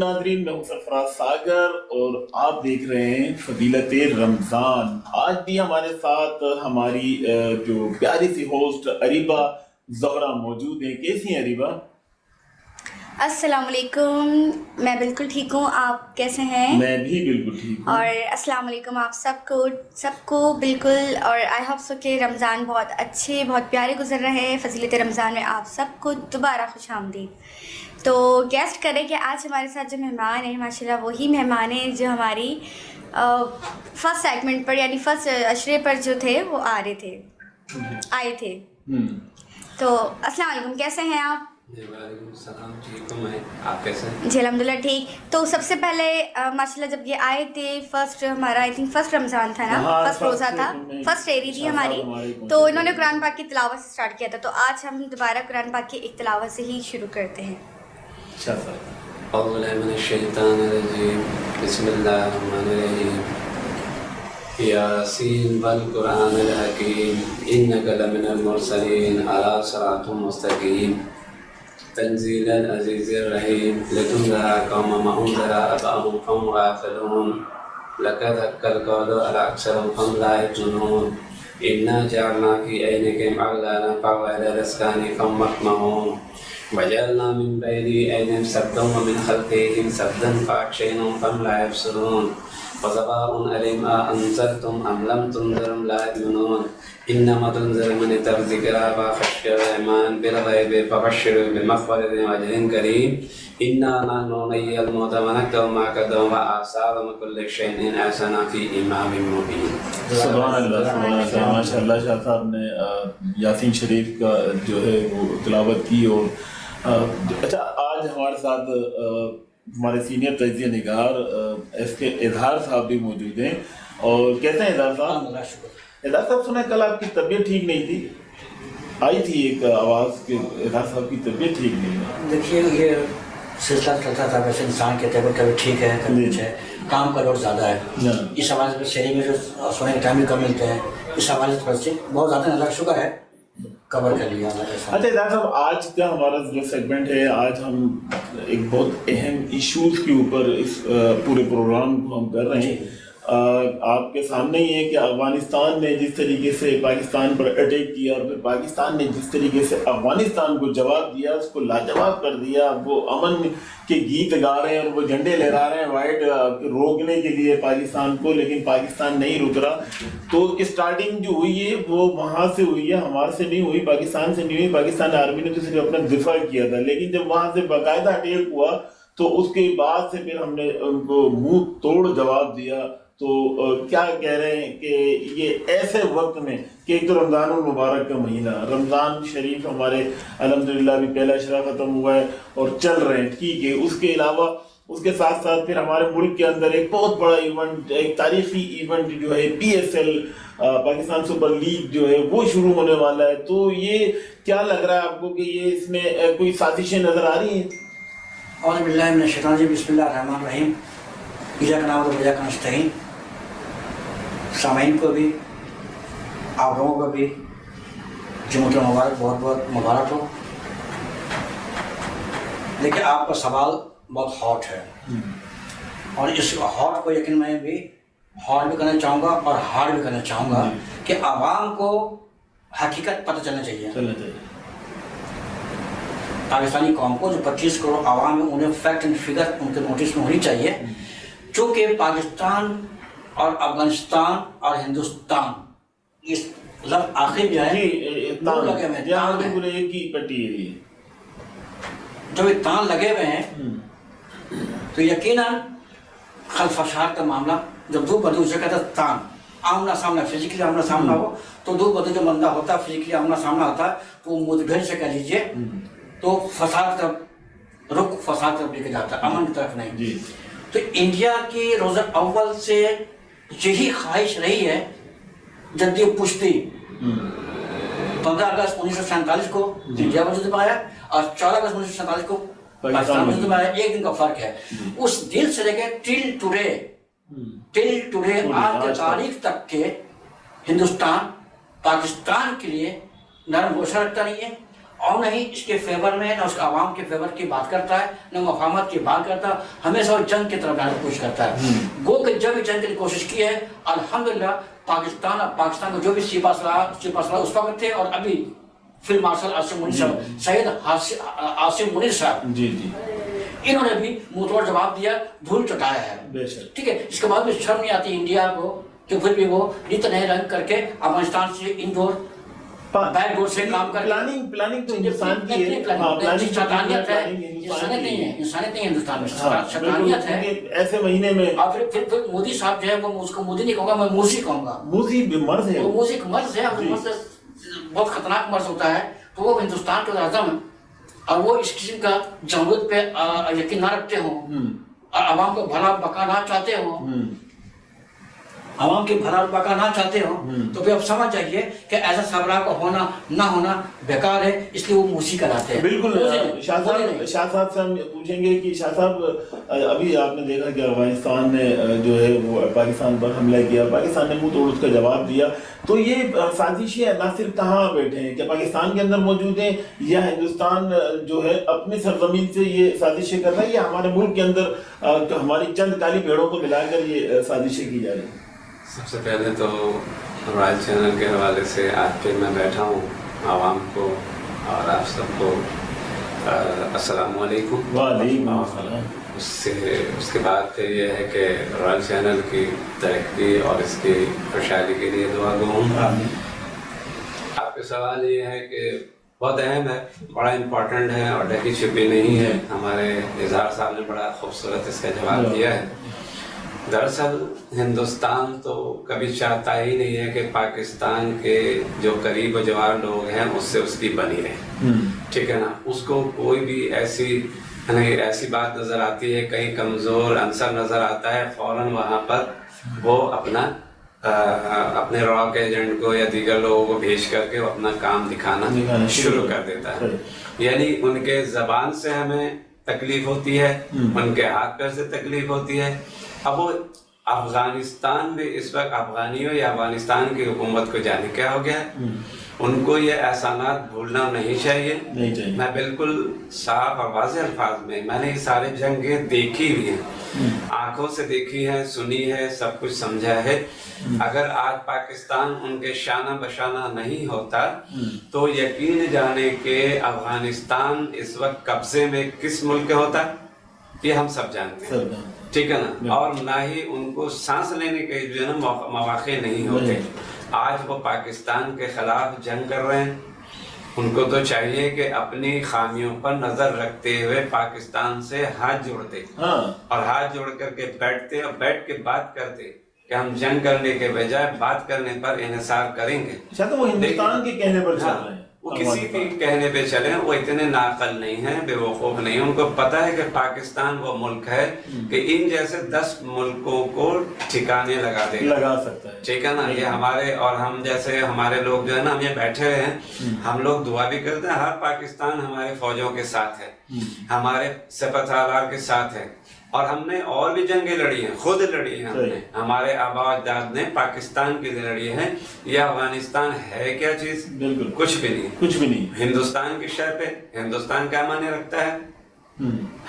ناظرین، میں ہوں سرفراز ساگر اور آپ دیکھ رہے ہیں فضیلت رمضان۔ آج بھی ہمارے ساتھ ہماری جو پیاری سی ہوسٹ اریبہ زہرا موجود ہیں۔ کیسی ہیں اریبہ؟ السلام علیکم، میں بالکل ٹھیک ہوں، آپ کیسے ہیں؟ میں بھی بالکل ٹھیک ہوں۔ اور السلام علیکم آپ سب کو بالکل، اور آئی ہوپ سو کہ رمضان بہت اچھے بہت پیارے گزر رہے ہیں۔ فضیلت رمضان میں آپ سب کو دوبارہ خوش آمدید۔ تو گیسٹ کریں کہ آج ہمارے ساتھ جو مہمان ہیں ماشاءاللہ وہی مہمان ہیں جو ہماری فرسٹ سیگمنٹ پر یعنی فرسٹ اشرے پر جو تھے وہ آئے تھے۔ تو السلام علیکم، کیسے ہیں آپ؟ جی وعلیکم السلام، ٹھیک ہوں میں، آپ کیسے ہیں؟ جی الحمد للہ ٹھیک۔ تو سب سے پہلے ماشاء اللہ جب یہ آئے تھے فرسٹ ہمارا آئی تھنک فرسٹ رمضان تھا نا، فرسٹ روزہ تھا، فرسٹ ڈیری تھی ہماری، تو انہوں نے قرآن پاک کی تلاوت سے اسٹارٹ کیا تھا، تو آج ہم دوبارہ قرآن پاک کی ایک تلاوت سے ہی شروع کرتے ہیں۔ اعوذ باللہ من الشیطان الرجیم، بسم اللہ الرحمن الرحیم، یاسین والقرآن الحکیم انک لمن المرسلین علی صراط مستقیم تنزیل العزیز الرحیم لتنذر قوما ما انذر آباؤهم فهم غافلون لقد حق القول على اکثرهم فهم لا یؤمنون انا جعلنا فی اعینکم اغلالا فهو الى الاذقان فهم مقمحون وجعلنا من بين أيديهم سدا ومن خلفهم سدا فأغشيناهم فهم لا يبصرون وسواء عليهم أأنذرتم أم لم تنذرهم لا يؤمنون إنما تنذر من اتبع الذكر وخشي الرحمن بالغيب فبشره بمغفرة وأجر كريم إنا نحن نحيي الموتى ونكتب ما قدموا وآثارهم وكل شيء أحصيناه في إمام مبين۔ سبحان اللہ، سبحان اللہ، ماشاء اللہ۔ شاہ صاحب نے یاسین شریف کا جو ہے وہ تلاوت کی۔ اور اچھا، آج ہمارے ساتھ ہمارے سینئر تجزیہ نگار ایس کے اظہار صاحب بھی موجود ہیں۔ اور کیسے ہیں اظہار صاحب؟ اظہار صاحب سنا کل آپ کی طبیعت ٹھیک نہیں تھی، آئی تھی ایک آواز کہ اظہار صاحب کی طبیعت ٹھیک نہیں ہے۔ دیکھیے یہ سلسلہ چلتا تھا، ویسے انسان کے طبیعت کبھی ٹھیک ہے کبھی کچھ ہے، کام کا لوڈ زیادہ ہے، اس حوالے سے شہری میں جو سونے کے ٹائم بھی کم ملتے ہیں، اس حوالے سے بہت زیادہ اللہ کا شکر ہے کور کر لیا۔ اچھا اظہار صاحب، آج کا ہمارا جو سیگمنٹ ہے، آج ہم ایک بہت اہم ایشوز کے اوپر اس پورے پروگرام کو ہم کر رہے ہیں۔ آپ کے سامنے ہی ہے کہ افغانستان نے جس طریقے سے پاکستان پر اٹیک کیا اور پھر پاکستان نے جس طریقے سے افغانستان کو جواب دیا، اس کو لاجواب کر دیا۔ وہ امن کے گیت گا رہے ہیں اور وہ جھنڈے لہرا رہے ہیں وائٹ روکنے کے لیے پاکستان کو، لیکن پاکستان نہیں رک رہا۔ تو اسٹارٹنگ جو ہوئی ہے وہ وہاں سے ہوئی ہے، ہمارے سے نہیں ہوئی، پاکستان سے نہیں ہوئی۔ پاکستان آرمی نے تو صرف اپنا دفاع کیا تھا، لیکن جب وہاں سے باقاعدہ اٹیک ہوا تو اس کے بعد سے پھر ہم نے ان کو منہ توڑ جواب دیا۔ تو کیا کہہ رہے ہیں کہ یہ ایسے وقت میں کہ ایک تو رمضان المبارک کا مہینہ، رمضان شریف ہمارے الحمدللہ بھی پہلا اشرا ختم ہوا ہے اور چل رہے ہیں، ٹھیک ہے، اس کے علاوہ اس کے ساتھ ساتھ پھر ہمارے ملک کے اندر ایک بہت بڑا ایونٹ، ایک تاریخی ایونٹ جو ہے PSL پاکستان سپر لیگ جو ہے وہ شروع ہونے والا ہے۔ تو یہ کیا لگ رہا ہے آپ کو کہ یہ اس میں کوئی سازشیں نظر آ رہی ہیں؟ اعوذ باللہ من الشیطان الرجیم، بسم اللہ الرحمن الرحیم، ایاک نعبد و ایاک نستعین۔ سامعین کو بھی آپ لوگوں کو بھی جمعۃ المبارک بہت بہت مبارک ہو۔ دیکھیے آپ کا سوال بہت ہاٹ ہے، اور اس ہاٹ کو یقین میں بھی ہاٹ بھی کرنا چاہوں گا اور ہارڈ بھی کرنا چاہوں گا کہ عوام کو حقیقت پتہ چلنا چاہیے۔ پاکستانی قوم کو جو 25 کروڑ عوام ہے انہیں فیکٹ اینڈ فگر ان کے نوٹس میں ہونی چاہیے، چونکہ پاکستان اور افغانستان اور ہندوستان اس لفظ آخر جو ہے تان لگے ہوئے ہیں، جب یہ تان لگے ہوئے ہیں تو یقیناً خلفشار کا معاملہ جب دو بدو سے کہتا ہے تان آمنا سامنا فزیکلی آمنا سامنا ہو، تو دو بدو جو بندہ ہوتا ہے فزیکلی آمنا سامنا ہوتا ہے تو وہ مدبھر سے کہہ لیجیے تو فساد طرف رخ فساد طرف لے کے جاتا ہے، امن کی طرف نہیں۔ تو انڈیا کی روز اول سے یہی خواہش رہی ہے جدی پشتی 15 اگست 1947 کو انڈیا وجود میں آیا اور 14 اگست 1947 کو پاکستان وجود میں آیا، ایک دن کا فرق ہے۔ اس دن سے لے کے ٹل ٹوڈے آج کے تاریخ تک کے ہندوستان پاکستان کے لیے نرم گوشہ رکھتا نہیں ہے اور نہ ہی اس کے فیور میں، نہ اس کا عوام کے فیور کی بات کرتا ہے، نہ مفاہمت کی بات کرتا ہے، ہمیشہ وہ جنگ کی طرف جانے کی کوشش کرتا ہے. گو کہ جب جنگ کی کوشش کی ہے الحمدللہ پاکستان کو جو بھی سپاہ سالار اس وقت تھے اور ابھی فیلڈ مارشل عاصم منیر صاحب، سید عاصم منیر صاحب، جی جی انہوں نے بھی منہ توڑ جواب دیا، دھول چٹایا ہے. بے شک. ٹھیک ہے، اس کے بعد بھی شرم نہیں آتی انڈیا کو کہ پھر بھی وہ نت نئے رنگ کر کے افغانستان سے انڈور بیک ڈور سے کام کر پلاننگ تو ہندوستان کی ہے. شیطانیت ہے، انسانیت نہیں ہے، انسانیت نہیں ہے ہندوستان میں، شیطانیت ہے. ایسے مہینے میں اور پھر مودی صاحب جو ہے وہ اس کو مودی نہیں کہوں گا، میں موسی کہوں گا. موسی مرض ہے، وہ موسی ایک مرض ہے، اور مرض بہت خطرناک مرض ہوتا ہے. تو وہ ہندوستان کے اعظم ہیں اور وہ اس قسم کا جمہوریت پہ یقین نہ رکھتے ہوں اور عوام کو بھلا بقا نہ چاہتے ہوں، عوام کی بھلا بقا نہ چاہتے ہوں، تو پھر اب سمجھ جائیے کہ ایسا سربراہ کا ہونا نہ ہونا بیکار ہے، اس لیے وہ موسی کراتے ہیں. بالکل. شاہ صاحب سے ہم پوچھیں گے کہ شاہ صاحب ابھی آپ نے دیکھا کہ افغانستان نے جو ہے وہ پاکستان پر حملہ کیا، پاکستان نے منہ توڑ اس کا جواب دیا. تو یہ سازشی عناصر کہاں بیٹھے ہیں؟ کیا پاکستان کے اندر موجود ہیں یا ہندوستان جو ہے اپنی سرزمین سے یہ سازشیں کر رہا ہے، یا ہمارے ملک کے اندر ہماری چند کالی بھیڑوں کو ملا کر یہ سازشیں کی جا رہی ہیں؟ سب سے پہلے تو رائل چینل کے حوالے سے آج پھر میں بیٹھا ہوں عوام کو اور آپ سب کو السلام علیکم. وعلیکم السلام. اس کے بعد پھر یہ ہے کہ رائل چینل کی ترقی اور اس کی خوشحالی کے لیے دعا گو ہوں. آپ کا سوال یہ ہے کہ بہت اہم ہے، بڑا امپورٹنٹ ہے اور ڈھکی چھپی نہیں ہے. ہمارے اظہار صاحب نے بڑا خوبصورت اس کا جواب دیا ہے. دراصل ہندوستان تو کبھی چاہتا ہی نہیں ہے کہ پاکستان کے جو قریب و جوار لوگ ہیں اس سے اس کی بنی رہے. ٹھیک ہے نا، اس کو کوئی بھی ایسی بات نظر آتی ہے، کہیں کمزور عنصر نظر آتا ہے، فوراً وہاں پر وہ اپنے راک ایجنٹ کو یا دیگر لوگوں کو بھیج کر کے وہ اپنا کام دکھانا شروع کر دیتا ہے. یعنی ان کے زبان سے ہمیں تکلیف ہوتی ہے، ان کے ہاتھ پیر سے تکلیف ہوتی ہے. اب وہ افغانستان میں اس وقت افغانیوں یا افغانستان کی حکومت کو جانے کیا ہو گیا ہے. ان کو یہ احسانات بھولنا نہیں چاہیے. میں بالکل صاف اور واضح الفاظ میں نے یہ سارے جنگیں دیکھی ہوئی ہیں، آنکھوں سے دیکھی ہے، سنی ہے، سب کچھ سمجھا ہے. اگر آج پاکستان ان کے شانہ بشانہ نہیں ہوتا تو یقین جانے کہ افغانستان اس وقت قبضے میں کس ملک ہوتا یہ ہم سب جانتے ہیں. ٹھیک ہے نا، اور نہ ہی ان کو سانس لینے کے جو ہے نا مواقع نہیں ہوتے. آج وہ پاکستان کے خلاف جنگ کر رہے ہیں. ان کو تو چاہیے کہ اپنی خامیوں پر نظر رکھتے ہوئے پاکستان سے ہاتھ جوڑتے اور ہاتھ جوڑ کر کے بیٹھتے اور بیٹھ کے بات کرتے کہ ہم جنگ کرنے کے بجائے بات کرنے پر انحصار کریں گے. شاید وہ ہندوستان کے کہنے پر چل رہے ہیں، وہ کسی کے کہنے پہ چلیں. وہ اتنے ناعقل نہیں ہیں، بے وقوف نہیں ہیں. ان کو پتہ ہے کہ پاکستان وہ ملک ہے کہ ان جیسے 10 ملکوں کو ٹھکانے لگا سکتا ہے. ٹھیک ہے نا. یہ ہمارے اور ہم جیسے ہمارے لوگ جو ہے نا، ہم یہ بیٹھے ہوئے ہیں، ہم لوگ دعا بھی کرتے ہیں. ہر پاکستان ہمارے فوجوں کے ساتھ ہے، ہمارے سپہ سالار کے ساتھ ہے. اور ہم نے اور بھی جنگیں لڑی ہیں، خود لڑی ہیں ہم نے. ہمارے آبا اجداد نے پاکستان کے لیے لڑی ہے. یہ افغانستان ہے کیا چیز؟ بالکل کچھ بھی نہیں، کچھ بھی نہیں. ہندوستان کی شرح پہ ہندوستان کیا معنی رکھتا ہے؟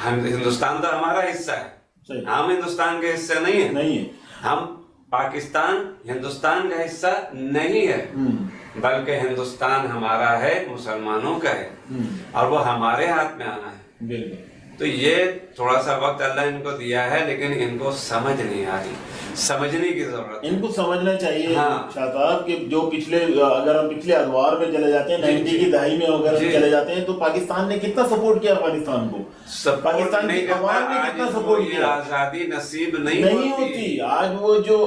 ہندوستان تو ہمارا حصہ ہے، ہم ہندوستان کے حصے نہیں ہیں. ہم پاکستان ہندوستان کا حصہ نہیں ہے، بلکہ ہندوستان ہمارا ہے، مسلمانوں کا ہے، اور وہ ہمارے ہاتھ میں آنا ہے. بالکل. تو یہ تھوڑا سا وقت اللہ ان کو دیا ہے، لیکن ان کو سمجھ نہیں آ رہی. سمجھنے کی ضرورت ہے. ان کو سمجھنا چاہیے شاہ صاحب کہ جو اگر ہم پچھلے ادوار میں چلے جاتے ہیں، 90 کی دہائی میں اگر ہم چلے جاتے ہیں، تو پاکستان نے کتنا سپورٹ کیا افغانستان کو. پاکستان کی عوام نے کتنا سپورٹ کیا. آزادی نصیب نہیں ہوتی. آج وہ جو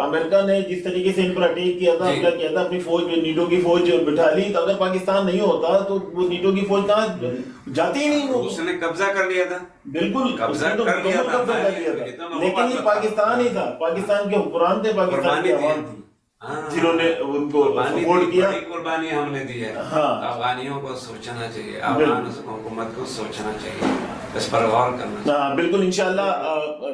امریکہ نے جس طریقے سے ان پر اٹیک کیا تھا، حملہ کیا تھا، اپنی فوج نیٹو کی فوج بٹھا لی. تو اگر پاکستان نہیں ہوتا تو وہ نیٹو کی فوج کہاں جاتی ہی نہیں. اس نے قبضہ کر لیا تھا. بالکل قبضہ کر لیا تھا، لیکن یہ پاکستان ہی تھا. پاکستان کے حکمران تھے، پاکستان کی عوام تھی. जिन्होंने उनको सपोर्ट किया। बड़ी कुर्बानी हमने दी है। हाँ। अफगानियों को सोचना चाहिए, अफगान हुकूमत को सोचना चाहिए, इस पर गौर करना चाहिए। हाँ बिल्कुल, इंशाल्लाह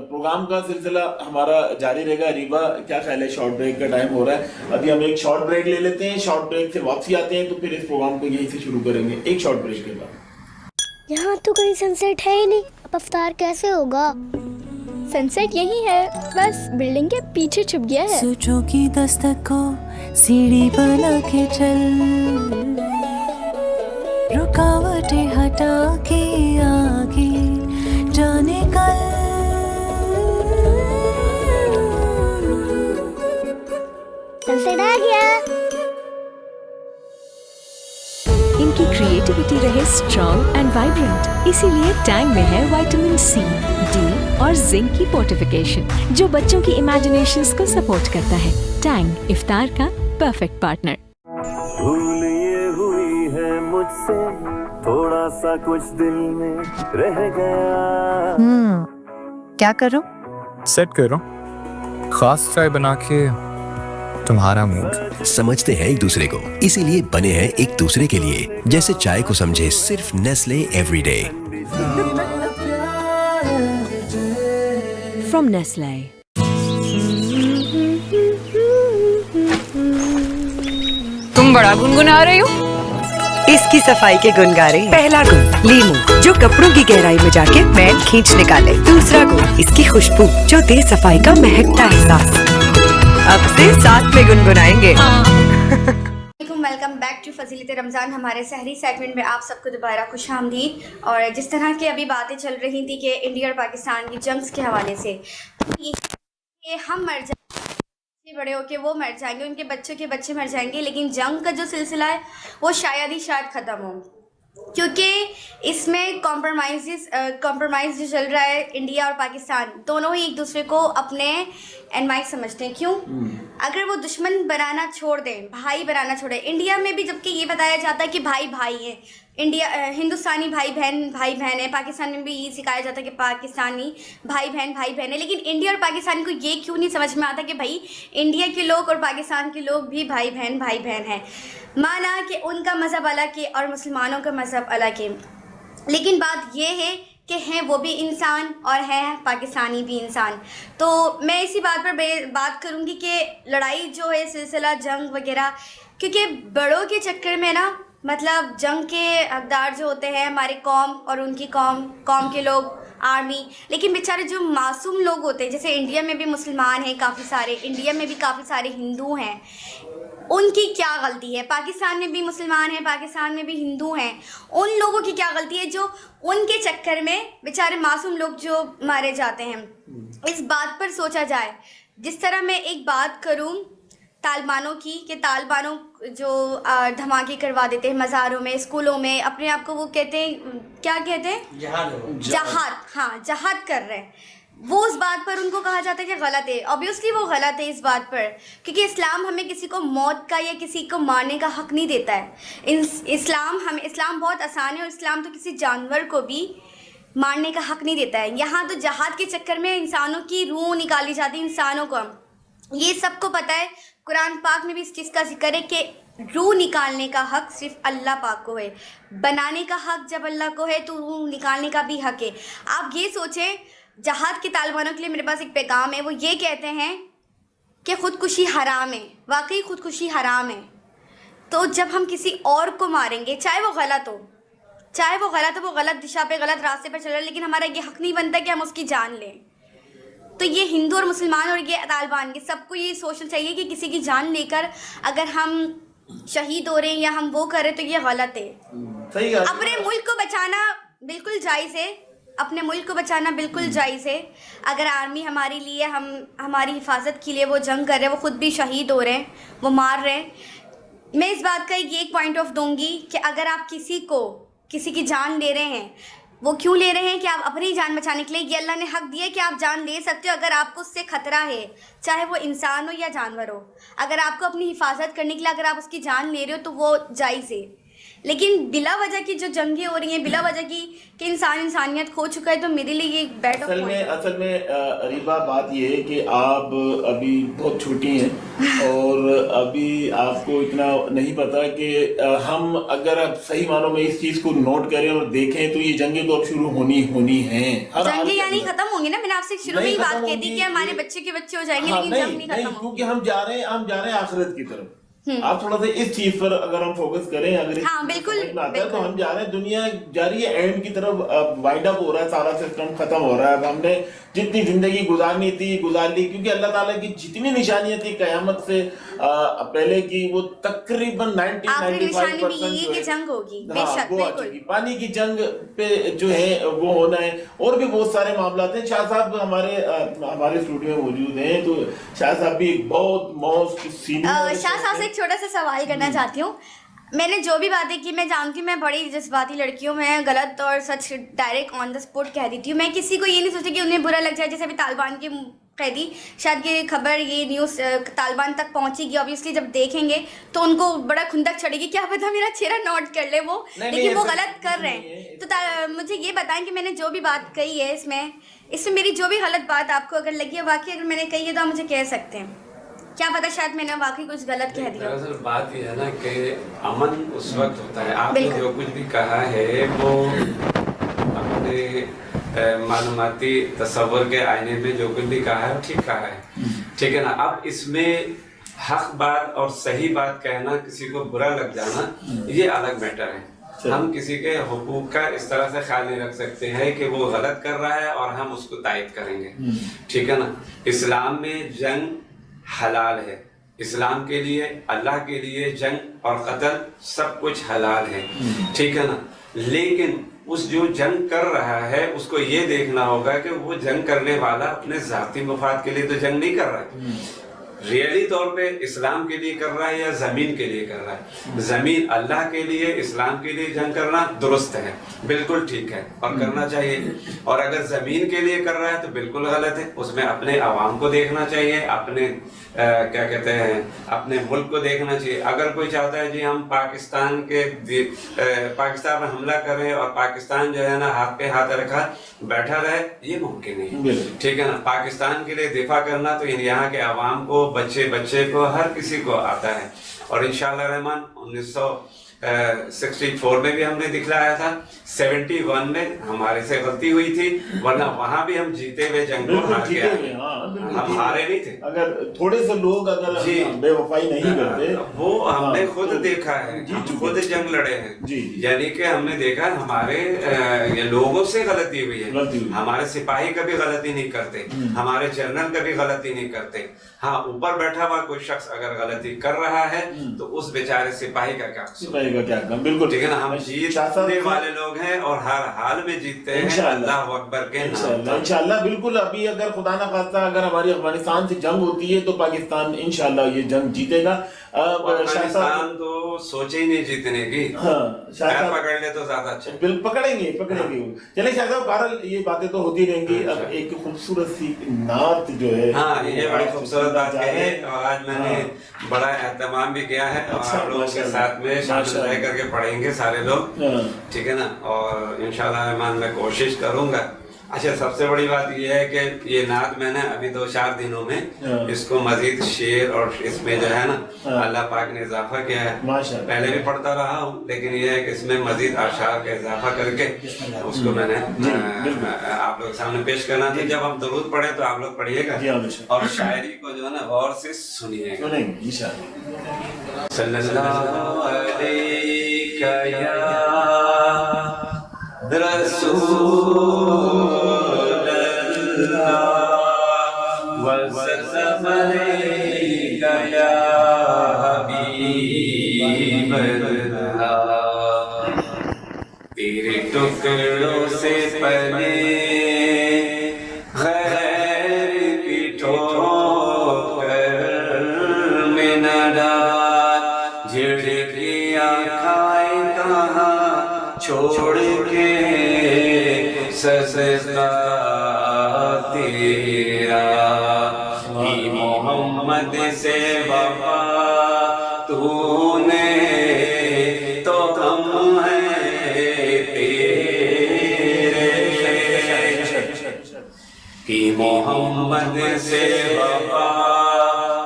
प्रोग्राम का सिलसिला हमारा जारी रहेगा। रीवा, क्या ख्याल है? शॉर्ट ब्रेक का टाइम हो रहा है, अभी हम एक शॉर्ट ब्रेक ले लेते हैं, शॉर्ट ब्रेक से वापसी आते हैं तो फिर इस प्रोग्राम को यहीं से शुरू करेंगे, एक शॉर्ट ब्रेक के बाद। यहाँ तो कहीं सनसेट है ही नहीं, अब अफ्तार कैसे होगा? सनसेट यही है, बस बिल्डिंग के पीछे छुप गया है। सोचों की दस्तक को सीढ़ी बना के चल, रुकावटें हटा के आगे जाने कल। सनसेट आ गया। इनकी क्रिएटिविटी रहे स्ट्रॉन्ग एंड वाइब्रेंट, इसीलिए टैंग में है विटामिन सी, डी और जिंक की फोर्टिफिकेशन, जो बच्चों की इमेजिनेशंस को सपोर्ट करता है। टैंग, इफ्तार का परफेक्ट पार्टनर। भूल ये हुई है मुझसे, थोड़ा सा कुछ दिल में रह गया। क्या करूं? सेट करो खास चाय बना के तुम्हारा मूड। समझते हैं एक दूसरे को, इसीलिए बने हैं एक दूसरे के लिए। जैसे चाय को समझे सिर्फ नेस्ले एवरीडे। From Nestle. तुम बड़ा गुनगुना रही हो। इसकी सफाई के गुण गा रही। पहला गुण लीमू, जो कपड़ों की गहराई में जाके मैल खींच निकाले। दूसरा गुण इसकी खुशबू, जो दे सफाई का महकता एहसास। अब से साथ में गुनगुनाएंगे। वेलकम बैक टू फजीलत रमज़ान। हमारे सहरी सेगमेंट में आप सबको दोबारा खुश आमदीद। और जिस तरह की अभी बातें चल रही थी कि इंडिया और पाकिस्तान की जंग्स के हवाले से, ये हम मर जाएंगे, बड़े होके वो मर जाएंगे, उनके बच्चों के बच्चे मर जाएंगे, लेकिन जंग का जो सिलसिला है वो शायद ख़त्म हो, क्योंकि इसमें कॉम्प्रोमाइज़ जो चल रहा है, इंडिया और पाकिस्तान दोनों ही एक दूसरे को अपने एनमाइक समझते हैं। क्यों? अगर वो दुश्मन बनाना छोड़ दें, भाई बनाना छोड़े। इंडिया में भी जबकि ये बताया जाता है कि भाई भाई हैं, इंडिया हिंदुस्तानी भाई बहन है, पाकिस्तान में भी ये सिखाया जाता है कि पाकिस्तानी भाई बहन है, लेकिन इंडिया और पाकिस्तान को ये क्यों नहीं समझ में आता कि भाई इंडिया के लोग और पाकिस्तान के लोग भी भाई बहन हैं। माना कि उनका मज़हब अलग है और मुसलमानों का मज़हब अलग है, लेकिन बात ये है कि हैं वो भी इंसान और हैं पाकिस्तानी भी इंसान। तो मैं इसी बात पर बात करूँगी कि लड़ाई जो है, सिलसिला जंग वगैरह, क्योंकि बड़ों के चक्कर में ना, मतलब जंग के हकदार जो होते हैं हमारे कौम और उनकी कौम के लोग, आर्मी, लेकिन बेचारे जो मासूम लोग होते हैं, जैसे इंडिया में भी मुसलमान हैं काफ़ी सारे, इंडिया में भी काफ़ी सारे हिंदू हैं, उनकी क्या गलती है? पाकिस्तान में भी मुसलमान हैं, पाकिस्तान में भी हिंदू हैं, उन लोगों की क्या गलती है जो उनके चक्कर में बेचारे मासूम लोग जो मारे जाते हैं? इस बात पर सोचा जाए। जिस तरह मैं एक बात करूं तालिबानों की, कि तालिबानों जो धमाके करवा देते हैं मज़ारों में, स्कूलों में, अपने आप को वो कहते हैं, क्या कहते हैं? जहाद। हाँ, जहाद कर रहे हैं। वो उस बात पर उनको कहा जाता है कि गलत है। ऑब्वियसली वो गलत है इस बात पर, क्योंकि इस्लाम हमें किसी को मौत का या किसी को मारने का हक़ नहीं देता है। इस्लाम बहुत आसान है, और इस्लाम तो किसी जानवर को भी मारने का हक़ नहीं देता है। यहाँ तो जहाद के चक्कर में इंसानों की रूह निकाली जाती है, इंसानों को। ये सबको पता है, कुरान पाक में भी इस चीज़ का जिक्र है कि रूह निकालने का हक़ सिर्फ अल्लाह पाक को है, बनाने का हक़ जब अल्लाह को है तो रूह निकालने का भी हक़ है। आप ये सोचें, जहाद के तालिबानों के लिए मेरे पास एक पैगाम है। वो ये कहते हैं कि ख़ुदकुशी हराम है, वाकई ख़ुदकुशी हराम है। तो जब हम किसी और को मारेंगे, चाहे वो गलत हो, वो गलत दिशा पे, गलत रास्ते पर चल रहा है, लेकिन हमारा ये हक़ नहीं बनता कि हम उसकी जान लें। तो ये हिंदू और मुसलमान और ये तालिबान के सबको ये सोचना चाहिए कि किसी की जान लेकर अगर हम शहीद हो रहे हैं या हम वो कर रहे हैं तो ये गलत है। सही है। अपने मुल्क को बचाना बिल्कुल जायज़ है, अपने मुल्क को बचाना बिल्कुल जायज़ है। अगर आर्मी हमारे लिए, हमारी हिफाजत के लिए वो जंग कर रहे हैं, वो ख़ुद भी शहीद हो रहे हैं, वो मार रहे हैं। मैं इस बात का ये एक पॉइंट ऑफ दूंगी कि अगर आप किसी की जान ले रहे हैं, वो क्यों ले रहे हैं? कि आप अपनी जान बचाने के लिए। ये अल्लाह ने हक़ दिया है कि आप जान ले सकते हो अगर आपको उससे ख़तरा है, चाहे वो इंसान हो या जानवर हो। अगर आपको अपनी हिफाजत करने के लिए अगर आप उसकी जान ले रहे हो तो वो जायज़ है। लेकिन बिला वजह की जो जंगें हो रही हैं, बिला वजह की कि इंसान इंसानियत खो चुका है, तो मेरे लिए ये एक बैड ऑफ असल में रीबा बात ये है कि आप अभी बहुत छोटी हैं और अभी आपको इतना नहीं पता कि हम अगर आप सही मानों में इस चीज़ को नोट करें और देखें तो ये जंगें तो अब शुरू होनी हैं। जंगें यानी खत्म होंगी ना, मैंने आपसे शुरू में ही बात कह दी कि हमारे बच्चे के बच्चे हो जाएंगे, लेकिन जंग नहीं खत्म होगी, क्योंकि हम जा रहे हैं आखिरत की तरफ। आप थोड़ा सा इस चीज पर अगर हम फोकस करें, अगर बिल्कुल आता है तो हम जा रहे हैं, दुनिया जा रही है एंड की तरफ, वाइड अप हो रहा है, सारा सिस्टम खत्म हो रहा है। अब हमने जितनी जिंदगी गुजारनी थी गुजार ली, क्योंकि अल्लाह ताला की जितनी निशानियां थी कयामत से पहले की, वो तकरीबन 90-95% जंग होगी, वो आ चुकी। पानी की जंग पे जो है वो होना है, और भी बहुत सारे मामला हैं। शाह साहब हमारे स्टूडियो में मौजूद हैं, तो शाह साहब भी बहुत मोस्ट सीनियर। शाह साहब से एक छोटा सा सवाल करना चाहती हूँ। मैंने जो भी बातें की, मैं जानती हूँ मैं बड़ी जज्बाती लड़की हूँ, मैं गलत और सच डायरेक्ट ऑन द स्पॉट कह देती हूँ। मैं किसी को ये नहीं सोचती कि उन्हें बुरा लग जाए, जैसे अभी तालिबान की कैदी, शायद ये खबर, ये न्यूज़ तालिबान तक पहुँचेगी, ऑब्वियसली जब देखेंगे तो उनको बड़ा खुंदक चढ़ेगी, क्या पता मेरा चेहरा नोट कर ले वो, लेकिन वो गलत कर रहे हैं। तो मुझे ये बताएं कि मैंने जो भी बात कही है इसमें मेरी जो भी गलत बात आपको अगर लगी है, वाकई अगर मैंने कही है तो आप मुझे कह सकते हैं, क्या पता शायद मैंने वाकई कुछ गलत कह दिया। दरअसल बात यह है ना कि अमन उस वक्त होता है, आपने जो कुछ भी कहा है वो अपने मालूमाती तस्वर के आईने में जो कुछ भी कहा है वो ठीक कहा है, ठीक है ना। अब इसमें हक बात और सही बात कहना, किसी को बुरा लग जाना, ये अलग मैटर है। हम किसी के हुकूक का इस तरह से ख्याल नहीं रख सकते हैं कि वो गलत कर रहा है और हम उसको तायद करेंगे, ठीक है ना। इस्लाम में जंग हलाल है, इस्लाम के लिए, अल्लाह के लिए जंग और कत्ल सब कुछ हलाल है, ठीक है ना। लेकिन उस जो जंग कर रहा है उसको ये देखना होगा कि वो जंग करने वाला अपने ज़ाती मफाद के लिए तो जंग नहीं कर रहा है, रियली तौर पे इस्लाम के लिए कर रहा है या ज़मीन के लिए कर रहा है। ज़मीन अल्लाह के लिए, इस्लाम के लिए जंग करना दुरुस्त है, बिल्कुल ठीक है और करना चाहिए। और अगर ज़मीन के लिए कर रहा है तो बिल्कुल गलत है, उसमें अपने आवाम को देखना चाहिए, अपने क्या कहते हैं, अपने मुल्क को देखना चाहिए। अगर कोई चाहता है जी हम पाकिस्तान पर हमला करें और पाकिस्तान जो है ना हाथ पे हाथ रखा बैठा रहे, ये मुमकिन नहीं, ठीक है ना। पाकिस्तान के लिए दिफा करना तो यहाँ के आवाम को, बच्चे को, हर किसी को आता है। और इंशाअल्लाह रहमान 1964 में भी हमने दिखलाया था, 71 में हमारे से गलती हुई थी, वरना वहाँ भी हम जीते हुए जंग को हार गए, हम हारे नहीं थे। अगर थोड़े से लोग अगर बेवफाई नहीं करते, वो हमने खुद देखा है, खुद जंग लड़े हैं, यानी कि हमने देखा हमारे ये लोगों से गलती हुई है। हमारे सिपाही कभी गलती नहीं करते, हमारे जनरल कभी गलती नहीं करते। हाँ, ऊपर बैठा हुआ कोई शख्स अगर गलती कर रहा है तो उस बेचारे सिपाही का क्या कसूर, बिल्कुल ठीक है ना। हम जीतने वाले लोग हैं और हर हाल में जीतते हैं अल्लाह अकबर के नाम। इंशाअल्लाह बिल्कुल। अभी अगर खुदा ना खास्ता अगर हमारी अफगानिस्तान से जंग होती है तो पाकिस्तान इंशाअल्लाह ये जंग जीतेगा। पाकिस्तान तो सोचे ही नहीं जीतने की, पकड़ ले तो ज्यादा अच्छा, पकड़ेंगे। चले शाह साहब, बहरहाल ये बातें तो होती रहेंगी। अब एक खूबसूरत सी नात जो है, हाँ ये बड़ी खूबसूरत बात है और आज मैंने बड़ा एहतमाम भी किया है और आप लोगों के साथ में शामिल रह करके पढ़ेंगे सारे लोग, ठीक है ना। और इंशाअल्लाह रहमान मैं कोशिश करूंगा। अच्छा, सबसे बड़ी बात यह है कि ये नात मैंने अभी 2-4 दिनों में इसको मजीद शेर और इसमें जो है ना अल्लाह पाक ने इजाफा किया है। पहले भी पढ़ता रहा हूँ, लेकिन ये है कि इसमें मजीद अशार का इजाफा करके उसको मैंने आप लोग सामने पेश करना चाहिए। जब हम दरूद पढ़े तो आप लोग पढ़िएगा और शायरी को जो है ना गौर से सुनिएगा। सल्लल्लाहु अलैहि रसूल वसल्लम अलैका या हबीब अल्लाह। तेरे टुकड़ों से पले गैर की ठोकर में न डाल, झिड़कियाँ खाए कहाँ छोड़ के सजदा तेरा, मोहम्मद से वफा तूने तो हम मोहम्मद से वफा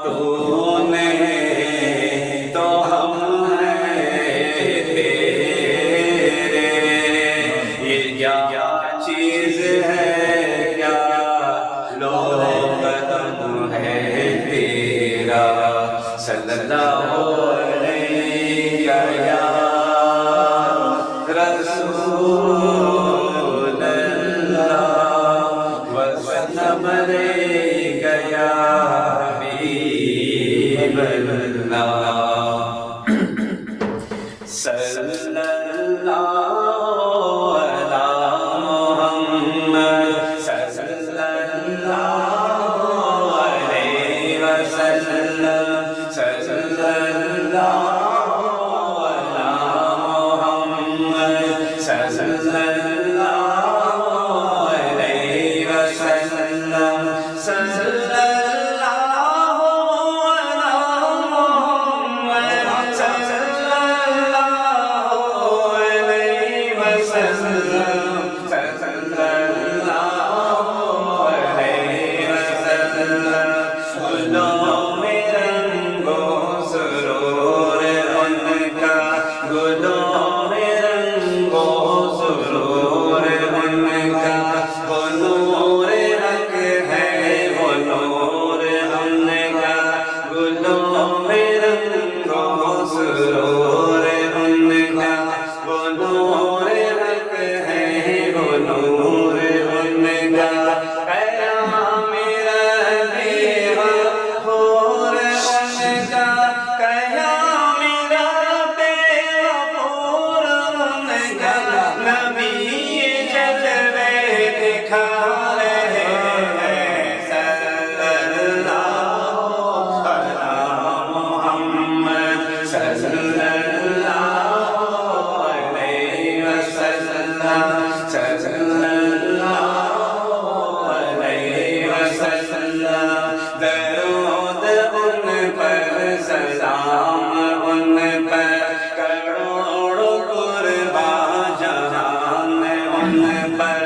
तूने तो हम हैं तेरे, ये क्या चीज है क्या लोग कदम है तेरा, सल्लल्लाहु अलैहि या रसूल अल्लाह वसल्लम अलैका या हबीब अल्लाह, सल्लल्लाहु अला मुहम्मद सल्लल्लाहु अलैहि वसल्लम, सल्लल्लाहु अला मुहम्मद सल्लल्लाहु अलैहि वसल्लम, सल्लल्लाहु अला मुहम्मद सल्लल्लाहु अलैहि वसल्लम, सल्लल्लाहु अलैहि वसल्लम, गुलों में रंगो सुरूर उनका, गुलों में रंगो सुरूर उनका, वो नूर हक है वो नूर उनका, गुलों में रंगो सुरूर उनका, वो नूर हक है वो नूर उनका, कयाम रबीहा फूर उनका, कयाम रबीहा फूर उनका, नबी जलवे दिखा रहे हैं, सल्लल्लाहु अला मुहम्मद सल्लल्लाहु अलैहि वसल्लम, सल्लल्लाहु अलैहि वसल्लम, दरूद उन पर सलाम उन पर, करोड़ों कुर्बान जहान उन पर,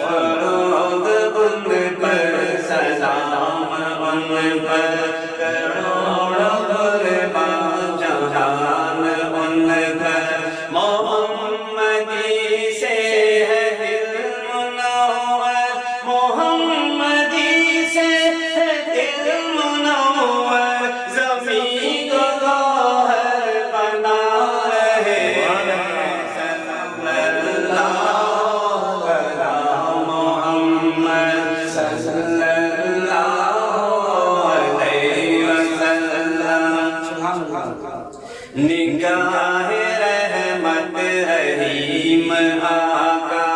दरूद उन पर सलाम उन पर, करोड़ों कुर्बान जहान उन पर, मोहम्मदी से है दिल मुनव्वर, मोहम्मदी से है दिल मुनव्वर, ज़मीं को गौहर बना रहे हैं, सल्लल्लाहु अला मुहम्मद सल्लल्लाहु अलैहि वसल्लम, निगाह रहमत रहीम आका,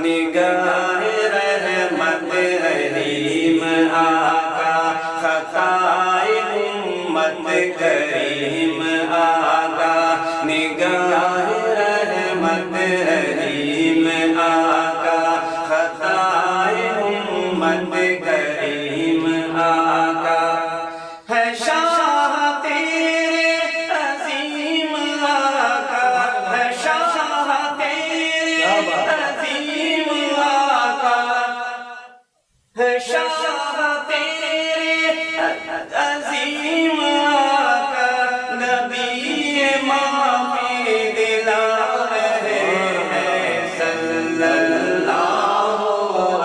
निगाह रहमत रहीम आका, खताए उम्मत करीम आका, निगाह रहमत रहीम आका, खताए उम्मत करीम आका, है शाह तेरे अजीम आका, है शाह तेरे अजीम आका, है शाह तेरे अजीम आका, नबी माफी दिला रहे हैं, सल्लल्लाहु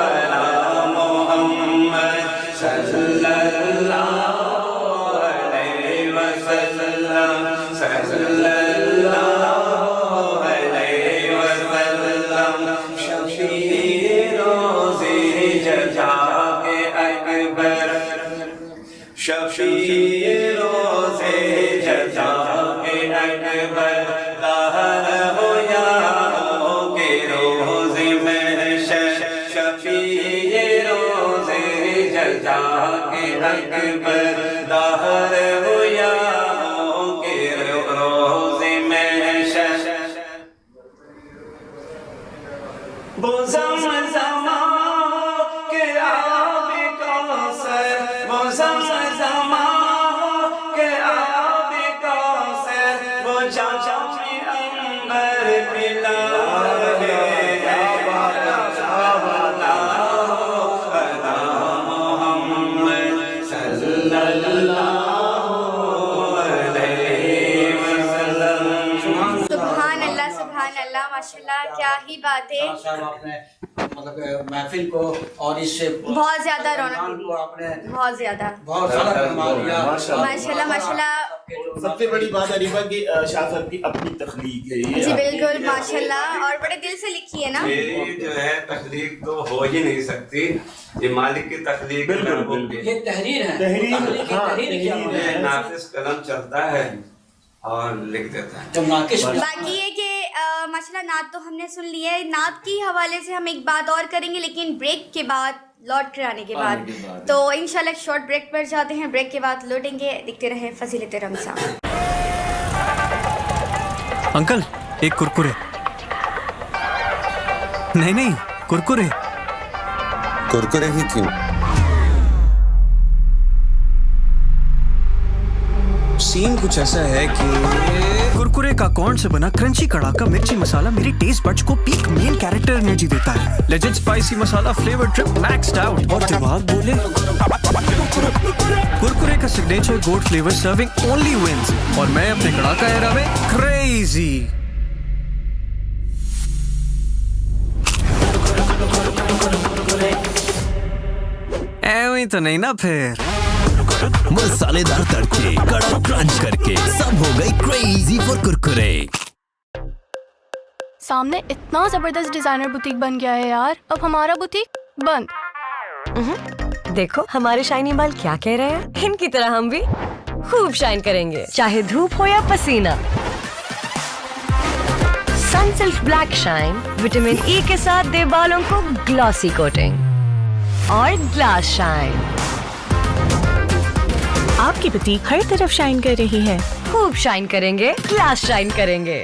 अला मुहम्मद सल्लल्लाहु अलैहि वसल्लम, सल्लल्लाहु अलैहि वसल्लम, शफीए रोज़े जज़ा के अकबर, शफीए रोज़े जज़ा के अकबर, दाहर हो यारों के रोज़े महशर, शफीए रोज़े जज़ा के अकबर, दाहर हो यारों के रोज़े महशर, वो ज़मज़मा के आब कौसर, वो ज़मज़मा के आब कौसर, वो जामे अंबर पिला रहे हैं, सल्लल्लाहु अला सुभान अल्लाह माशाल्लाह, क्या ही बात है। साहब आपने मतलब महफिल को और इससे बहुत ज्यादा रौनक को आपने बहुत ज्यादा फरमा दिया। माशाल्लाह माशाल्लाह। सबसे बड़ी बात अरीबा की शाह साहब की अपनी तख्लीक है ये। जी बिल्कुल माशाल्लाह, और बड़े दिल से लिखी है ना। ये जो है तख्लीक तो हो ही नहीं सकती, ये मालिक की तख्लीक। बिल्कुल ये तहरीर है, तहरीर नाफिस कलम चलता है और लिख देता है। बाकी ये कि माशाल्लाह नात तो हमने सुन ली है, नात की हवाले से हम एक बात और करेंगे लेकिन ब्रेक के बाद, लौट कर आने के बाद। तो इंशाल्लाह शॉर्ट ब्रेक पर जाते हैं, ब्रेक के बाद लौटेंगे। देखते रहे फजीलत रमजान। अंकल एक कुरकुरे। नहीं कुरकुरे। कुरकुरे ही क्यों? सीन कुछ ऐसा है कि कुरकुरे का कॉर्न से बना क्रंची कड़ाका मिर्ची मसाला मेरे टेस्ट बड्स को पीक मेन कैरेक्टर एनर्जी देता है। Legend spicy masala flavour trip maxed out. और जब आप बोले कुरकुरे का signature gold flavour serving only wins, और मैं अपने कड़ाका एरा में क्रेजी। ऐਵੇਂ तो नहीं ना फिर। मसालेदार तड़के, कड़क क्रंच करके सब हो गई क्रेजी फॉर कुरकुरे। सामने इतना जबरदस्त डिजाइनर बुटीक बन गया है यार, अब हमारा बुटीक बंद। देखो हमारे शाइनी बाल क्या कह रहे हैं, इनकी तरह हम भी खूब शाइन करेंगे, चाहे धूप हो या पसीना। Sunsilk black shine vitamin E के साथ दे बालों को ग्लॉसी कोटिंग और ग्लास शाइन। आपकी बुटीक हर तरफ शाइन कर रही है। खूब शाइन करेंगे, ग्लास शाइन करेंगे।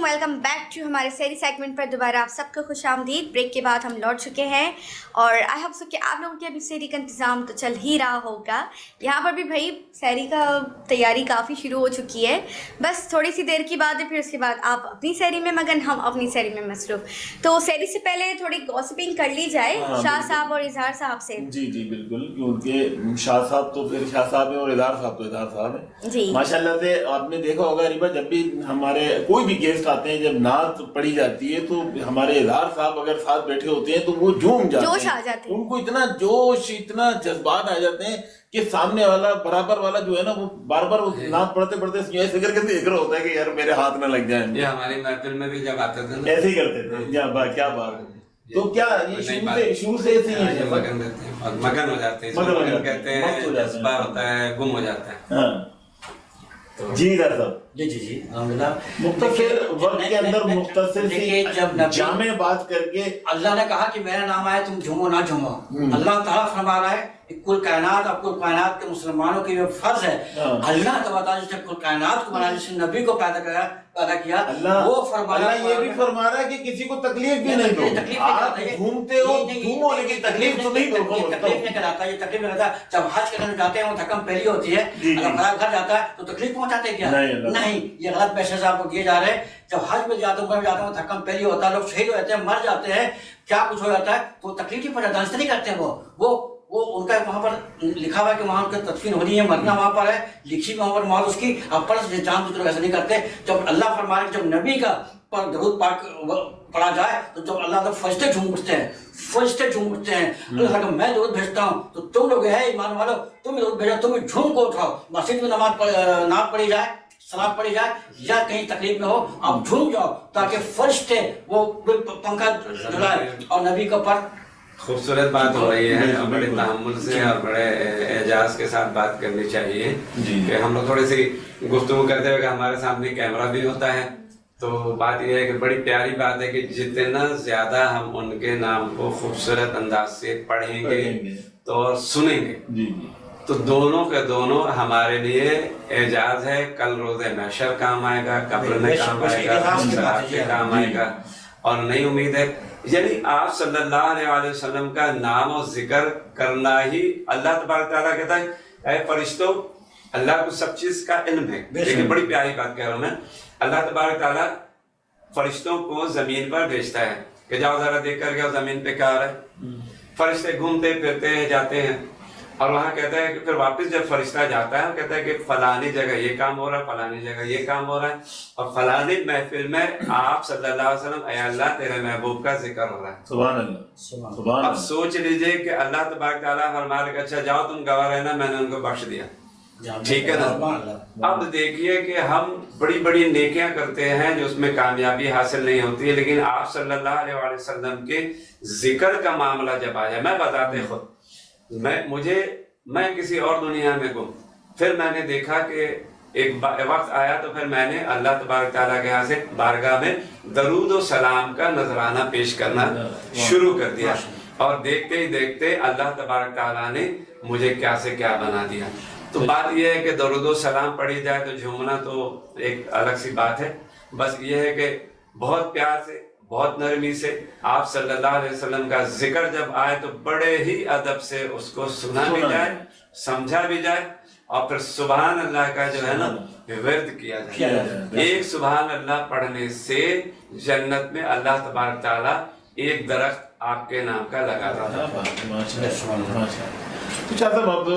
वेलकम बैक टू हमारे सैरी सेगमेंट पर दोबारा आप सबको खुश आमदीद। ब्रेक के बाद हम लौट चुके हैं और आई होप सो कि आप लोगों के अभी सैरी का इंतज़ाम तो चल ही रहा होगा। यहाँ पर भी भाई सैरी का तैयारी काफ़ी शुरू हो चुकी है, बस थोड़ी सी देर की बात है, फिर उसके बाद आप अपनी सैरी में मगन, हम अपनी सैरी में मसरूफ। तो सैरी से पहले थोड़ी गॉसिपिंग कर ली जाए शाह साहब और इजहार साहब से। जी जी बिल्कुल, क्योंकि शाह साहब तो फिर शाह साहब है और इजहार साहब तो इजहार साहब है जी। माशाल्लाह से आपने देखा होगा रिबा, जब भी हमारे कोई भी गेस्ट आते हैं, जब नात पढ़ी जाती है तो हमारे इजहार साहब अगर साथ बैठे होते हैं तो वो झूम जाते हैं, जोश आ जाते हैं, उनको इतना जोश, इतना जज्बात आ जाते हैं कि सामने वाला बराबर वाला जो है ना वो बार बार नात पढ़ते पढ़ते ऐसे करके देख रहा होता है कि यार मेरे हाथ में लग जाए। ये हमारी महफिल में भी जब आते थे ऐसे ही करते थे। क्या बात है। तो क्या ये शुरू से ऐसे ही है, मगन रहते हैं और मगन हो जाते हैं, मगन कहते हैं, जज्बा होता है, गुम हो जाता है। हाँ जी साहब, जी अल्हम्दुलिल्लाह। मुख्तसर वक्त के अंदर मुख्तसर सी जब जामे बात करके अल्लाह ने कहा कि मेरा नाम आया तुम झूमो ना झूमो, अल्लाह ताला फरमा रहा है कि कुल कायनात, अब कुल कायनात के मुसलमानों की जो फर्ज है, अल्लाह तबारक जिसने कुल कायनात को बनाया, जिसने नबी को पैदा किया, वो फरमाया, ये भी फरमा रहा है कि किसी को तकलीफ भी नहीं दो। आप घूमते हो घूमो लेकिन तकलीफ तो नहीं दो। तकलीफ नहीं कराता, ये तकलीफ नहीं कराता। जब हज करने जाते हैं वो थकम पहली होती है, अगर घर जाता है तो तकलीफ पहुंचाते हैं क्या? नहीं, ये गलत मैसेज आपको दिए जा रहे हैं। जब हज में जाते हैं थकम पहली होता है, लोग शहीद हो जाते हैं, मर जाते हैं, क्या कुछ हो जाता है, तो तकलीफ ही पड़ जाता है, नहीं करते हैं वो उनका वहाँ पर लिखा हुआ है कि वहाँ उनकी तदफीन होनी है, मरना वहाँ पर है, लिखी वहाँ पर मौत उसकी, अब पर जान दूसरे ऐसा नहीं करते। जब अल्लाह फरमाए जब नबी का पर दरूद पाक पढ़ा जाए तो जब अल्लाह तक फरिश्ते झूम उठते हैं, अल्लाह का मैं दरूद भेजता हूँ तो तुम लोग है ईमान वालों, तुम दरूद भेजो, तुम झूम को उठाओ। मस्जिद में नात पढ़ी जाए, सलात पढ़ी जाए या कहीं तकलीफ में हो, आप झूम जाओ ताकि फरिश्ते वो पंखा झुलाए और नबी का पर। खूबसूरत बात हो रही है और बड़े तहम्मुल से और बड़े एजाज के साथ बात करनी चाहिए कि हम लोग थोड़ी सी गुफ्तगू करते हुए हमारे सामने कैमरा भी होता है, तो बात यह है कि बड़ी प्यारी बात है कि जितना ज्यादा हम उनके नाम को खूबसूरत अंदाज से पढ़ेंगे तो और सुनेंगे तो दोनों के दोनों हमारे लिए एजाज है। कल रोज़े महशर काम आएगा, कब्र में काम आएगा, सरात में काम आएगा। और नई उम्मीद है, यानी आप सल्लल्लाहु अलैहि वसल्लम का नाम और जिक्र करना ही, अल्लाह तबारक तआला कहता है ऐ फरिश्तों, अल्लाह को सब चीज का इल्म है। लेकिन बड़ी प्यारी बात कह रहा हूँ मैं, अल्लाह तबारक तआला फरिश्तों को जमीन पर भेजता है कि जाओ जरा देख कर जाओ जमीन पे क्या हो रहा है। फरिश्ते घूमते फिरते हैं, जाते हैं, اور وہاں کہتا ہے کہ پھر واپس جب فرشتہ جاتا ہے وہ کہتا ہے کہ فلانی جگہ یہ کام ہو رہا ہے، فلانی جگہ یہ کام ہو رہا ہے، اور فلانی محفل میں آپ صلی اللہ علیہ وسلم اے اللہ تیرے محبوب کا ذکر ہو رہا ہے. سبحان اللہ. اب سوچ لیجئے کہ اللہ تبارک تعالیٰ فرما رہا ہے کہ اچھا جاؤ تم گواہ رہنا، میں نے ان کو بخش دیا. ٹھیک ہے نا. اب دیکھیے کہ ہم بڑی بڑی نیکیاں کرتے ہیں جو اس میں کامیابی حاصل نہیں ہوتی ہے، لیکن آپ صلی اللہ علیہ وسلم کے ذکر کا معاملہ جب آ جائے، میں بتاتے خود میں کسی اور دنیا میں گم، پھر میں نے دیکھا کہ ایک وقت آیا تو پھر میں نے اللہ تبارک تعالیٰ کے یہاں سے بارگاہ میں درود و سلام کا نذرانہ پیش کرنا شروع کر دیا، اور دیکھتے ہی دیکھتے اللہ تبارک تعالیٰ نے مجھے کیا سے کیا بنا دیا. تو بات یہ ہے کہ درود و سلام پڑھی جائے تو جھومنا تو ایک الگ سی بات ہے. بس یہ ہے کہ بہت پیار سے، بہت نرمی سے آپ صلی اللہ علیہ وسلم کا ذکر جب آئے تو بڑے ہی ادب سے اس کو سنا بھی جائے، سمجھا بھی جائے، اور پھر سبحان اللہ کا جو ہے نا ورد کیا جائے. ایک سبحان اللہ پڑھنے سے جنت میں اللہ تبارک تعالیٰ ایک درخت آپ کے نام کا لگاتا ہے. تو چاہتا ہوں اب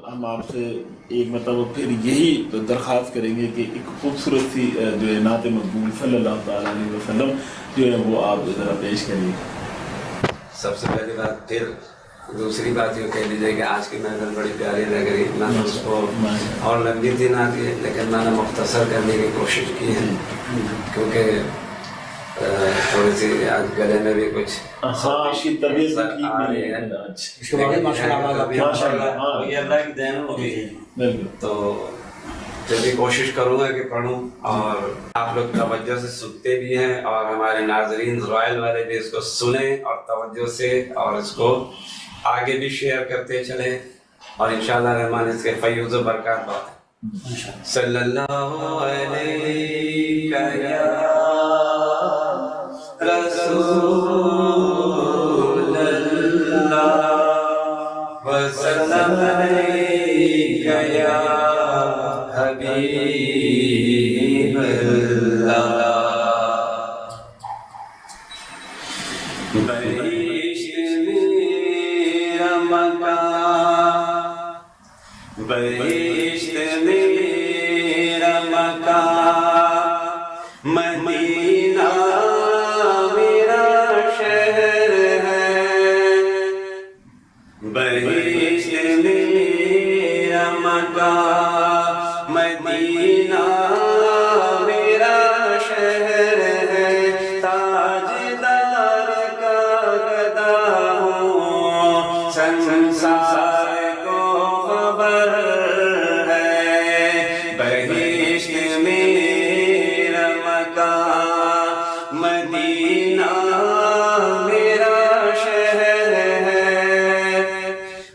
ہم آپ سے ایک مطلب پھر یہی درخواست کریں گے کہ ایک خوبصورت سی جو ہے نعت مقبول صلی اللہ تعالیٰ علیہ وسلم جو ہے وہ آپ ذرا پیش کریں. سب سے پہلی بات، پھر دوسری بات یہ کہہ لیجیے کہ آج کی محفل بڑی پیاری لگ رہی. میں نے اس کو اور لمبی تھی نہ تھی، لیکن میں نے مختصر کرنے کی کوشش کی ہے کیونکہ تھوڑی سی آج گلے میں بھی کچھ آپ کی طبیعت آ رہی ہے، یہ اللہ کی دین ہوگی. تو جب بھی کوشش کروں گا کہ پڑھوں، اور آپ لوگ توجہ سے سنتے بھی ہیں، اور ہمارے ناظرین رائل والے بھی اس کو سنیں اور توجہ سے، اور اس کو آگے بھی شیئر کرتے چلیں، اور انشاءاللہ رحمان اس کے فیوز و برکات بات ہے. صلی اللہ علیہ رسول اللہ وسلم علیک یا حبیب اللہ. بہشت میرا مکان، بہشت میرا مکان، مدینہ میرا شہر ہے. بہشت میرا مکان، مدینہ میرا شہر ہے. تاجدار کا گدا ہوں، سنسار کو خبر ہے. بہشت میرا مکان، مدینہ میرا شہر ہے.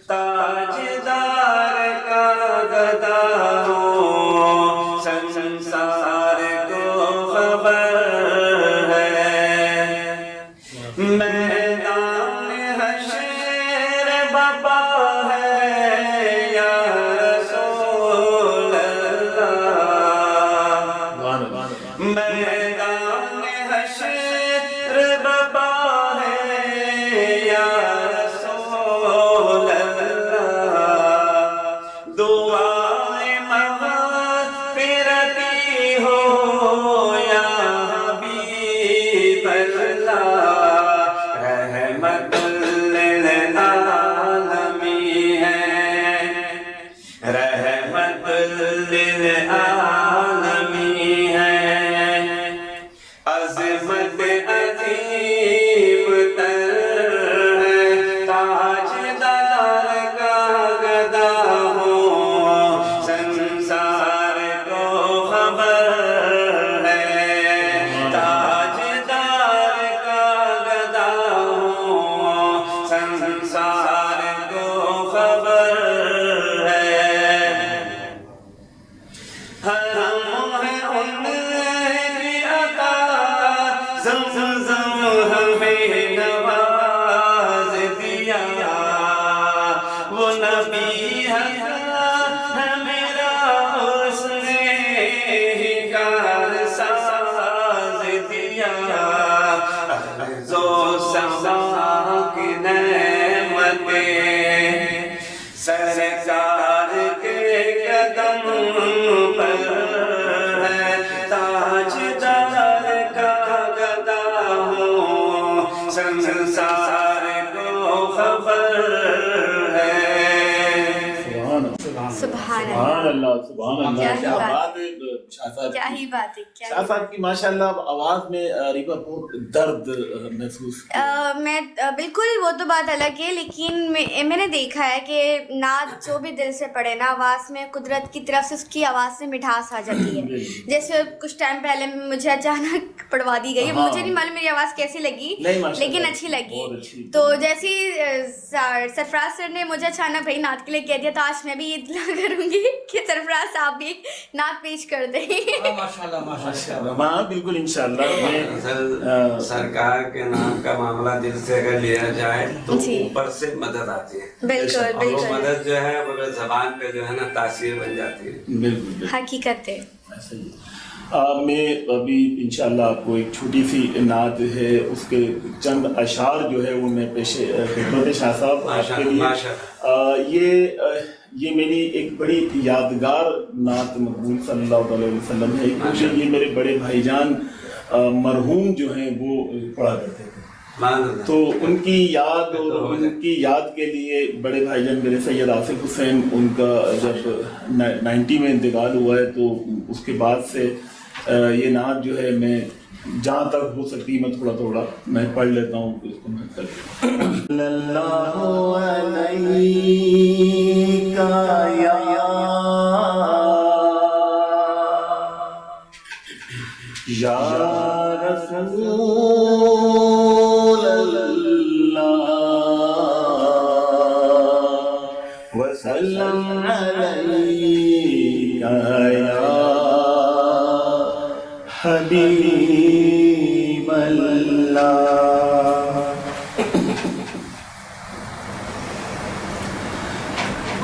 تاجدار کا گدا ہوں، سنسار کو خبر ہے. میدان حشر بپا ہے یا رسول اللہ. میدان حشر بپا ہے یا رسول اللہ. دعائیں مغفرتی ہو یا حبیب اللہ. رحمت للعالمین ہے، رحمت للعالمین ہے. عظمت عظیم تر ہے، تاجدار کا گدا ہوں، سنسار کو خبر ہے. تاجدار کا گدا ہوں، سنسار کو خبر ہے. حرم ہے ان کی عطا، زمزم ہمیں نواز دیا. وہ نبی ہے میرا، اس نے ہی کار ساز دیا. ارض و سما کی نعمتیں है, ताजदार का गदा हो, संसार को खबर है। सुभान अल्लाह, सुभान अल्लाह, क्या बात है शाह साहब, क्या ही बात है, क्या शाह साहब की माशाल्लाह आवाज में रिबा बहुत दर्द महसूस मैं बिल्कुल, वो तो बात अलग है, लेकिन मैंने देखा है कि नात जो भी दिल से पढ़े ना, आवाज़ में कुदरत की तरफ से उसकी आवाज़ से मिठास आ जाती है। जैसे कुछ टाइम पहले मुझे अचानक पढ़वा दी गई, मुझे नहीं मालूम मेरी आवाज़ कैसी लगी, लेकिन अच्छी लगी। तो जैसे सरफराज सर ने मुझे अचानक भाई नात के लिए कह दिया, तो आज मैं भी ये इत्तला करूँगी कि सरफराज साहब भी नात पेश कर दें। माशाल्लाह माशाल्लाह, हाँ बिल्कुल इंशाल्लाह। सरकार के नाम का मामला दिल से अगर लिया जाए तो ऊपर से मदद आती है, बिल्कुल और वो मदद जो है वो जबान पे जो है ना तासीर बन जाती है। बिल्कुल हकीकत है। मैं अभी इंशाल्लाह आपको एक छोटी सी नात है, उसके चंद अशार जो है वो मैं पेशे खिदमत शाह साहब आपके लिए। ये मेरी एक बड़ी यादगार नात मकबूल सल्लल्लाहु अलैहि वसल्लम है, क्योंकि ये मेरे बड़े भाईजान मरहूम जो हैं वो पढ़ा करते थे, तो उनकी याद और उनकी याद के लिए बड़े भाईजान मेरे सैयद आसिफ हुसैन, उनका जब 90 में इंतकाल हुआ है, तो उसके बाद से ये नात जो है मैं जहाँ तक हो सकती मैं थोड़ा थोड़ा मैं पढ़ लेता हूँ इसको मैं सल्लल्लाहु अलैहि का या रसूल अल्लाह वसल्लम अलैहि या हबीब अल्लाह।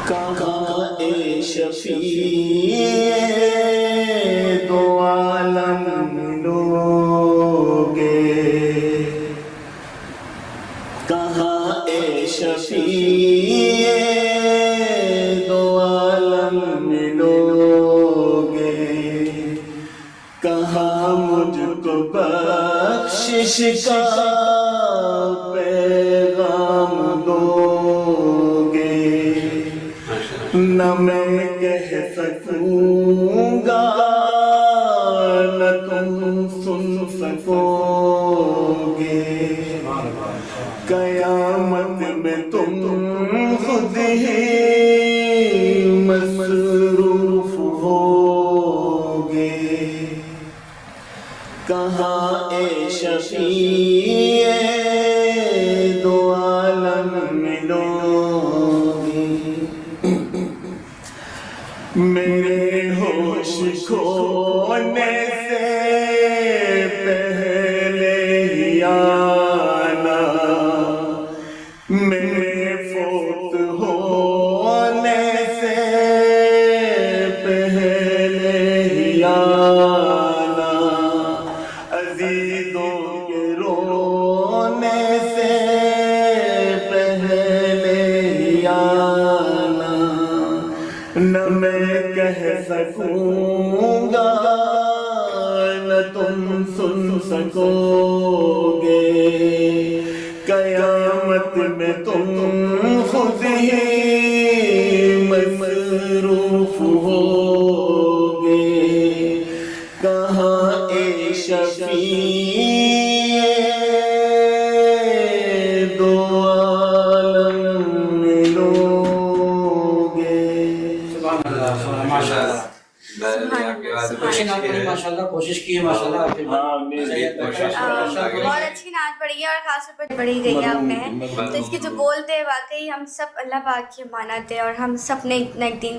कहाँ ए शफीए दो आलम लोगे, कहाँ ए शफीए दो आलम लोगे, कहाँ मुझको बख्शिश का पैगाम दोगे, न मैं कह सकूंगा न तुम सुन सकोगे, कयामत में तुम खुद ही मसरूफ होगे, कहाँ ए शफीए दो आलम मिलोगे, मेरे होश खोने से पहले ही आना, मेरे फोत होने से पहले ही आना, अजीजों के रोने से पहले ही आना, न मैं कह सकूंगा न तुम सुन सकोगे, कयामत में तुम खुद ही मसरूफ होगे, कहाँ ए शफीए दो आलम मिलोगे। माशाल्लाह कोशिश की है माशाल्लाह, बहुत अच्छी नात पढ़ी है और खास तौर पर पढ़ी गई है अब में। तो इसके जो बोल थे वाकई हम सब अल्लाह पाक की अमानत है, और हम सब ने एक दिन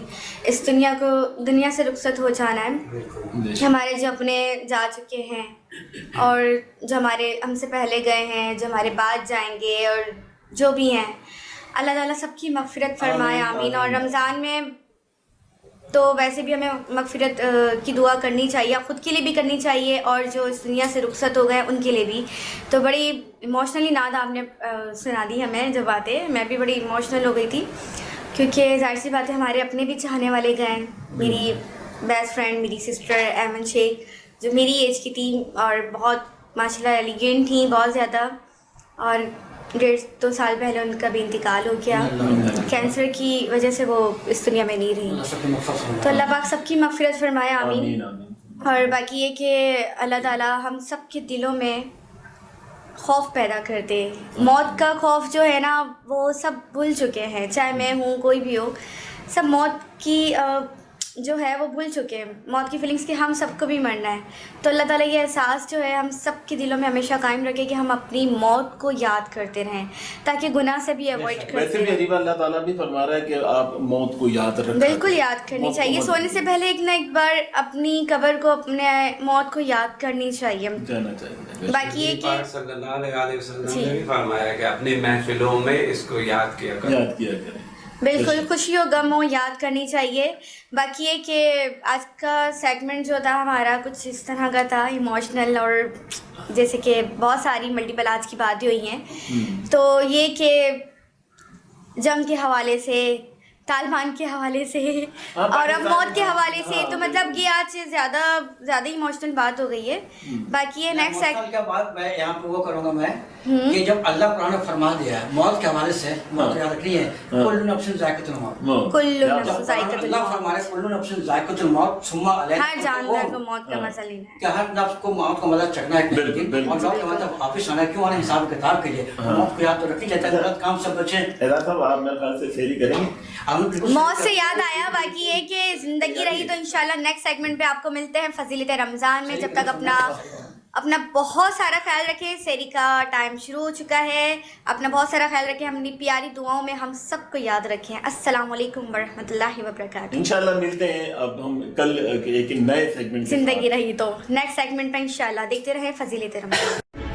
इस दुनिया से रुखसत हो जाना है। हमारे जो अपने जा चुके हैं और जो हमारे हमसे पहले गए हैं, जो हमारे बाद जाएंगे, और जो भी हैं, अल्लाह ताला सबकी मग़फ़िरत फरमाए, आमीन। और रमज़ान में तो वैसे भी हमें मग़फ़िरत की दुआ करनी चाहिए, ख़ुद के लिए भी करनी चाहिए और जो इस दुनिया से रुखसत हो गए उनके लिए भी। तो बड़ी इमोशनली नात आपने सुना दी हमें जो बातें, मैं भी बड़ी इमोशनल हो गई थी, क्योंकि ज़ाहिर सी बात है हमारे अपने भी चाहने वाले गए, मेरी بیسٹ فرینڈ میری سسٹر ایمن شیخ جو میری ایج کی تھی اور بہت ماشاءاللہ ایلیگینٹ تھیں بہت زیادہ، اور 1.5-2 سال پہلے ان کا بھی انتقال ہو گیا کینسر کی وجہ سے، وہ اس دنیا میں نہیں رہی. تو اللہ پاک سب کی مغفرت فرمائے، آمین. اور باقی یہ کہ اللہ تعالیٰ ہم سب کے دلوں میں خوف پیدا کر دے. موت کا خوف جو ہے نا وہ سب بھول چکے ہیں، چاہے میں ہوں کوئی بھی ہو، سب موت کی جو ہے وہ بھول چکے ہیں، موت کی فیلنگس کہ ہم سب کو بھی مرنا ہے. تو اللہ تعالیٰ یہ احساس جو ہے ہم سب کے دلوں میں ہمیشہ قائم رکھے کہ ہم اپنی موت کو یاد کرتے رہیں تاکہ گناہ سے بھی اوائڈ کرتے ویسے بھی عریبہ اللہ تعالیٰ بھی فرما رہا ہے کہ آپ موت کو یاد رکھیں. بالکل یاد کرنی چاہیے، سونے سے پہلے ایک نہ ایک بار اپنی قبر کو، اپنے موت کو یاد کرنی چاہیے. باقی یہ کہ صلی اللہ علیہ وسلم نے بھی فرمایا کہ اپنی محفلوں میں اس کو یاد کیا کریں. بالکل، خوشی ہو غم ہو یاد کرنی چاہیے. باقی یہ کہ آج کا سیگمنٹ جو تھا ہمارا کچھ اس طرح کا تھا ایموشنل، اور جیسے کہ بہت ساری ملٹیپل آج کی باتیں ہوئی ہیں، تو یہ کہ جنگ کے حوالے سے، طالبان کے حوالے سے اور اب موت کے حوالے سے، تو مطلب یہ آج زیادہ ایموشنل بات ہو گئی ہے. باقی یہ نیکسٹ کیا بات میں یہاں پہ وہ کروں گا میں کہ جب اللہ قرآن نے فرما دیا ہے موت کے حوالے سے، موت یاد رکھنی ہے، کل نفس ذائقۃ الموت، اللہ فرما رہا ہے کل نفس ذائقۃ الموت ثم علیہ، ہر جانور کو موت کا مزہ لینا ہے، کہ ہر نفس کو موت کا مزہ چکھنا ہے. اور لوگ مطلب واپس آنا ہے، کیوں آنا حساب کتاب کے لیے، موت کو یاد تو رکھنی چاہتا ہے، غلط کام سے بچیں. صاحب آپ میرے خیال سے شیئری کریں گے. موت سے یاد آیا، باقی یہ کہ زندگی رہی تو انشاءاللہ نیکسٹ سیگمنٹ پہ آپ کو ملتے ہیں فضیلت رمضان میں. جب تک اپنا بہت سارا خیال رکھیں، سحری کا ٹائم شروع ہو چکا ہے، اپنا بہت سارا خیال رکھیں، اپنی پیاری دعاؤں میں ہم سب کو یاد رکھیں. السلام علیکم ورحمۃ اللہ وبرکاتہ. انشاءاللہ ملتے ہیں اب ہم کل ایک نئے سیگمنٹ، زندگی رہی تو نیکسٹ سیگمنٹ پہ انشاءاللہ. دیکھتے رہیں فضیلت رمضان.